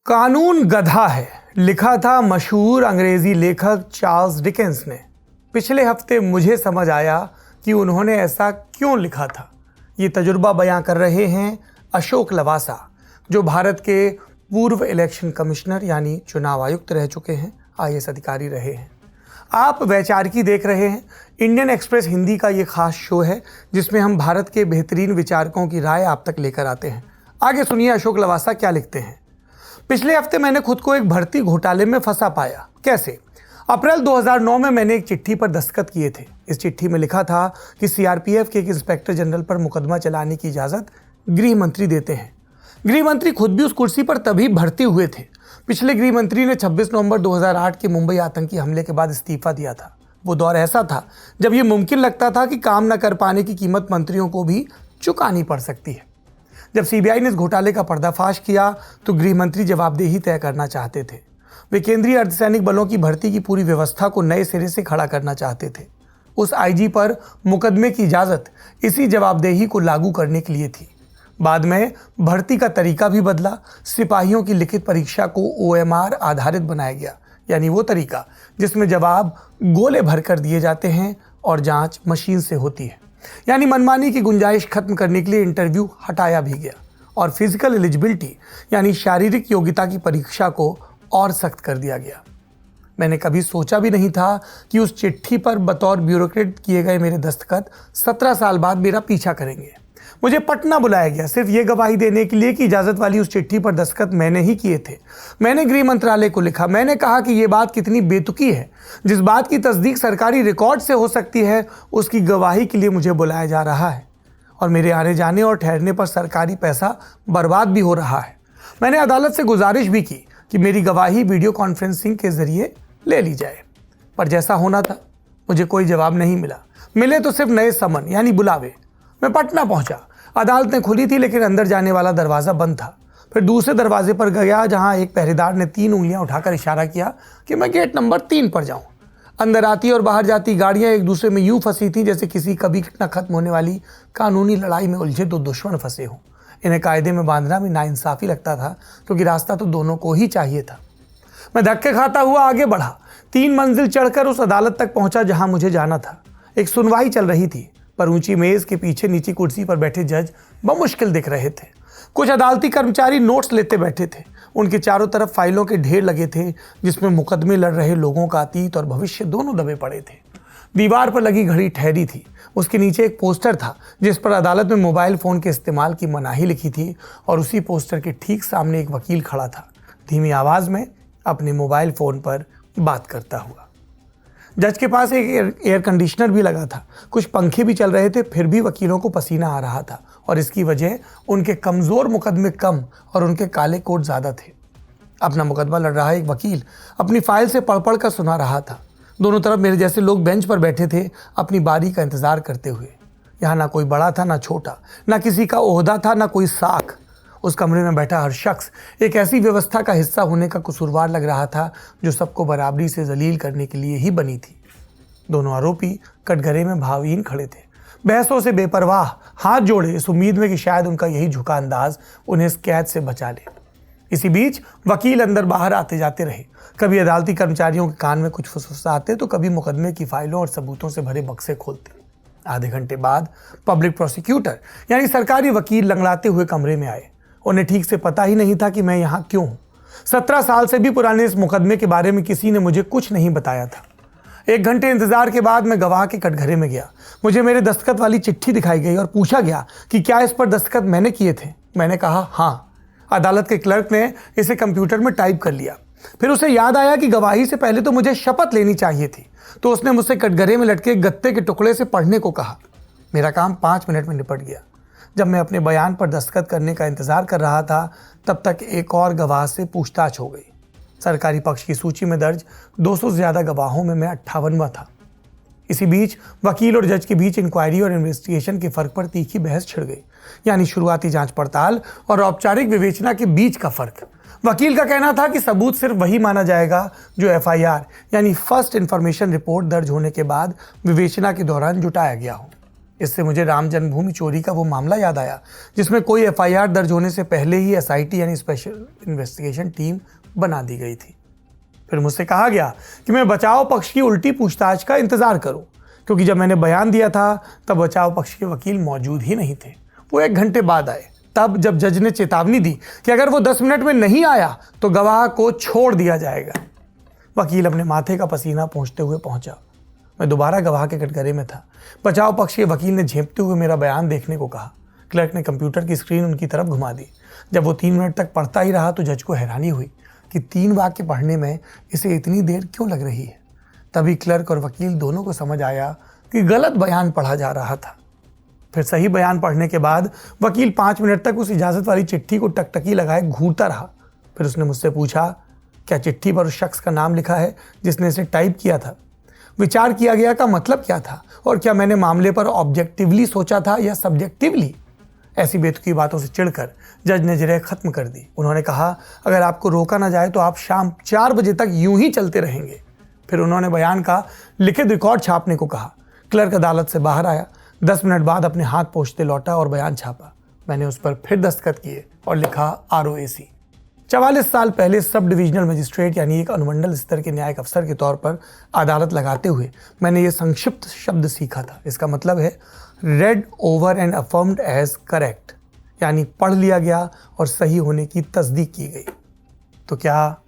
कानून गधा है, लिखा था मशहूर अंग्रेजी लेखक चार्ल्स डिकेंस ने। पिछले हफ्ते मुझे समझ आया कि उन्होंने ऐसा क्यों लिखा था। ये तजुर्बा बयां कर रहे हैं अशोक लवासा, जो भारत के पूर्व इलेक्शन कमिश्नर यानी चुनाव आयुक्त रह चुके हैं, आईएएस अधिकारी रहे हैं। आप वैचारिकी देख रहे हैं। इंडियन एक्सप्रेस हिंदी का ये खास शो है जिसमें हम भारत के बेहतरीन विचारकों की राय आप तक लेकर आते हैं। आगे सुनिए अशोक लवासा क्या लिखते हैं। पिछले हफ्ते मैंने खुद को एक भर्ती घोटाले में फंसा पाया। कैसे? अप्रैल 2009 में मैंने एक चिट्ठी पर दस्तखत किए थे। इस चिट्ठी में लिखा था कि सीआरपीएफ के एक इंस्पेक्टर जनरल पर मुकदमा चलाने की इजाज़त गृह मंत्री देते हैं। गृह मंत्री खुद भी उस कुर्सी पर तभी भर्ती हुए थे। पिछले गृह मंत्री ने 26 नवंबर 2008 के मुंबई आतंकी हमले के बाद इस्तीफा दिया था। वो दौर ऐसा था जब ये मुमकिन लगता था कि काम न कर पाने की कीमत मंत्रियों को भी चुकानी पड़ सकती है। जब सीबीआई ने इस घोटाले का पर्दाफाश किया तो गृह मंत्री जवाबदेही तय करना चाहते थे। वे केंद्रीय अर्धसैनिक बलों की भर्ती की पूरी व्यवस्था को नए सिरे से खड़ा करना चाहते थे। उस आईजी पर मुकदमे की इजाज़त इसी जवाबदेही को लागू करने के लिए थी। बाद में भर्ती का तरीका भी बदला। सिपाहियों की लिखित परीक्षा को ओएमआर आधारित बनाया गया, यानी वो तरीका जिसमें जवाब गोले भरकर दिए जाते हैं और जांच मशीन से होती है। यानी मनमानी की गुंजाइश खत्म करने के लिए इंटरव्यू हटाया भी गया और फिजिकल एलिजिबिलिटी यानी शारीरिक योग्यता की परीक्षा को और सख्त कर दिया गया। मैंने कभी सोचा भी नहीं था कि उस चिट्ठी पर बतौर ब्यूरोक्रेट किए गए मेरे दस्तखत 17 साल बाद मेरा पीछा करेंगे। मुझे पटना बुलाया गया सिर्फ ये गवाही देने के लिए कि इजाज़त वाली उस चिट्ठी पर दस्तखत मैंने ही किए थे। मैंने गृह मंत्रालय को लिखा। मैंने कहा कि ये बात कितनी बेतुकी है। जिस बात की तस्दीक सरकारी रिकॉर्ड से हो सकती है उसकी गवाही के लिए मुझे बुलाया जा रहा है और मेरे आने जाने और ठहरने पर सरकारी पैसा बर्बाद भी हो रहा है। मैंने अदालत से गुजारिश भी की कि मेरी गवाही वीडियो कॉन्फ्रेंसिंग के जरिए ले ली जाए, पर जैसा होना था मुझे कोई जवाब नहीं मिला। मिले तो सिर्फ नए समन यानी बुलावे। मैं पटना पहुंचा। अदालतें खुली थी लेकिन अंदर जाने वाला दरवाज़ा बंद था। फिर दूसरे दरवाजे पर गया जहां एक पहरेदार ने 3 उंगलियां उठाकर इशारा किया कि मैं गेट नंबर 3 पर जाऊं। अंदर आती और बाहर जाती गाड़ियां एक दूसरे में यूं फंसी थी जैसे किसी कभी न खत्म होने वाली कानूनी लड़ाई में उलझे दो दुश्मन फंसे हों। इन्हें कायदे में बांधना भी नाइंसाफ़ी लगता था क्योंकि रास्ता तो दोनों को ही चाहिए था। मैं धक्के खाता हुआ आगे बढ़ा। 3 मंजिल चढ़कर उस अदालत तक पहुंचा जहां मुझे जाना था। एक सुनवाई चल रही थी, पर ऊंची मेज के पीछे नीची कुर्सी पर बैठे जज बमुश्किल दिख रहे थे। कुछ अदालती कर्मचारी नोट्स लेते बैठे थे। उनके चारों तरफ फाइलों के ढेर लगे थे जिसमें मुकदमे लड़ रहे लोगों का अतीत और भविष्य दोनों दबे पड़े थे। दीवार पर लगी घड़ी ठहरी थी। उसके नीचे एक पोस्टर था जिस पर अदालत में मोबाइल फ़ोन के इस्तेमाल की मनाही लिखी थी और उसी पोस्टर के ठीक सामने एक वकील खड़ा था, धीमी आवाज़ में अपने मोबाइल फ़ोन पर बात करता हुआ। जज के पास एक एयर कंडीशनर भी लगा था। कुछ पंखे भी चल रहे थे, फिर भी वकीलों को पसीना आ रहा था और इसकी वजह उनके कमज़ोर मुकदमे कम और उनके काले कोट ज़्यादा थे। अपना मुकदमा लड़ रहा एक वकील अपनी फाइल से पढ़ पढ़ कर सुना रहा था। दोनों तरफ मेरे जैसे लोग बेंच पर बैठे थे अपनी बारी का इंतज़ार करते हुए। यहाँ ना कोई बड़ा था ना छोटा, ना किसी का ओहदा था ना कोई साख। उस कमरे में बैठा हर शख्स एक ऐसी व्यवस्था का हिस्सा होने का कसूरवार लग रहा था जो सबको बराबरी से जलील करने के लिए ही बनी थी। दोनों आरोपी कटघरे में भावहीन खड़े थे, बहसों से बेपरवाह, हाथ जोड़े इस उम्मीद में कि शायद उनका यही झुका अंदाज उन्हें इस कैद से बचा ले। इसी बीच वकील अंदर बाहर आते जाते रहे। कभी अदालती कर्मचारियों के कान में कुछ फुसफुसाते तो कभी मुकदमे की फाइलों और सबूतों से भरे बक्से खोलते। आधे घंटे बाद पब्लिक प्रोसिक्यूटर यानी सरकारी वकील लंगड़ाते हुए कमरे में आए। उन्हें ठीक से पता ही नहीं था कि मैं यहाँ क्यों हूँ। 17 साल से भी पुराने इस मुकदमे के बारे में किसी ने मुझे कुछ नहीं बताया था। 1 घंटे इंतजार के बाद मैं गवाह के कटघरे में गया। मुझे मेरे दस्तखत वाली चिट्ठी दिखाई गई और पूछा गया कि क्या इस पर दस्तखत मैंने किए थे। मैंने कहा हाँ। अदालत के क्लर्क ने इसे कंप्यूटर में टाइप कर लिया। फिर उसे याद आया कि गवाही से पहले तो मुझे शपथ लेनी चाहिए थी, तो उसने मुझसे कटघरे में लटके गत्ते के टुकड़े से पढ़ने को कहा। मेरा काम 5 मिनट में निपट गया। जब मैं अपने बयान पर दस्तखत करने का इंतजार कर रहा था तब तक एक और गवाह से पूछताछ हो गई। सरकारी पक्ष की सूची में दर्ज 200 से ज़्यादा गवाहों में मैं 58वां था। इसी बीच वकील और जज के बीच इंक्वायरी और इन्वेस्टिगेशन के फ़र्क पर तीखी बहस छिड़ गई, यानी शुरुआती जांच पड़ताल और औपचारिक विवेचना के बीच का फ़र्क। वकील का कहना था कि सबूत सिर्फ वही माना जाएगा जो एफआईआर यानी फर्स्ट इन्फॉर्मेशन रिपोर्ट दर्ज होने के बाद विवेचना के दौरान जुटाया गया हो। इससे मुझे राम जन्मभूमि चोरी का वो मामला याद आया जिसमें कोई एफआईआर दर्ज होने से पहले ही एसआईटी यानी स्पेशल इन्वेस्टिगेशन टीम बना दी गई थी। फिर मुझसे कहा गया कि मैं बचाव पक्ष की उल्टी पूछताछ का इंतजार करूं, क्योंकि जब मैंने बयान दिया था तब बचाव पक्ष के वकील मौजूद ही नहीं थे। वो 1 घंटे बाद आए, तब जब जज ने चेतावनी दी कि अगर वो 10 मिनट में नहीं आया तो गवाह को छोड़ दिया जाएगा। वकील अपने माथे का पसीना पोंछते हुए पहुंचा। मैं दोबारा गवाह के कटघरे में था। बचाव पक्ष के वकील ने झेंपते हुए मेरा बयान देखने को कहा। क्लर्क ने कंप्यूटर की स्क्रीन उनकी तरफ घुमा दी। जब वो 3 मिनट तक पढ़ता ही रहा तो जज को हैरानी हुई कि 3 वाक्य पढ़ने में इसे इतनी देर क्यों लग रही है। तभी क्लर्क और वकील दोनों को समझ आया कि गलत बयान पढ़ा जा रहा था। फिर सही बयान पढ़ने के बाद वकील 5 मिनट तक उस इजाज़त वाली चिट्ठी को टकटकी लगाए घूरता रहा। फिर उसने मुझसे पूछा, क्या चिट्ठी पर उस शख्स का नाम लिखा है जिसने इसे टाइप किया था? विचार किया गया का मतलब क्या था, और क्या मैंने मामले पर ऑब्जेक्टिवली सोचा था या सब्जेक्टिवली? ऐसी बेतुकी बातों से चिढ़कर जज ने जिरह खत्म कर दी। उन्होंने कहा, अगर आपको रोका ना जाए तो आप शाम 4 बजे तक यूं ही चलते रहेंगे। फिर उन्होंने बयान का लिखित रिकॉर्ड छापने को कहा। क्लर्क अदालत से बाहर आया। 10 मिनट बाद अपने हाथ पोंछते लौटा और बयान छापा। मैंने उस पर फिर दस्तखत किए और लिखा ROAC। 44 साल पहले सब डिविजनल मजिस्ट्रेट यानी एक अनुमंडल स्तर के न्यायिक अफसर के तौर पर अदालत लगाते हुए मैंने ये संक्षिप्त शब्द सीखा था। इसका मतलब है read over and affirmed as correct, यानी पढ़ लिया गया और सही होने की तस्दीक की गई। तो क्या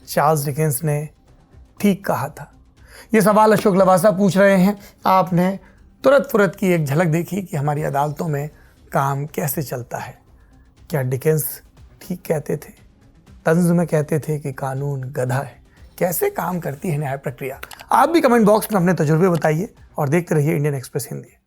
चार्ल्स डिकेंस ने ठीक कहा था? ये सवाल अशोक लवासा पूछ रहे हैं। आपने तुरंत फुरत की एक झलक देखी कि हमारी अदालतों में काम कैसे चलता है। क्या डिकेंस ठीक कहते थे? तंज में कहते थे कि कानून गधा है। कैसे काम करती है न्याय प्रक्रिया? आप भी कमेंट बॉक्स में अपने तजुर्बे बताइए और देखते रहिए इंडियन एक्सप्रेस हिंदी।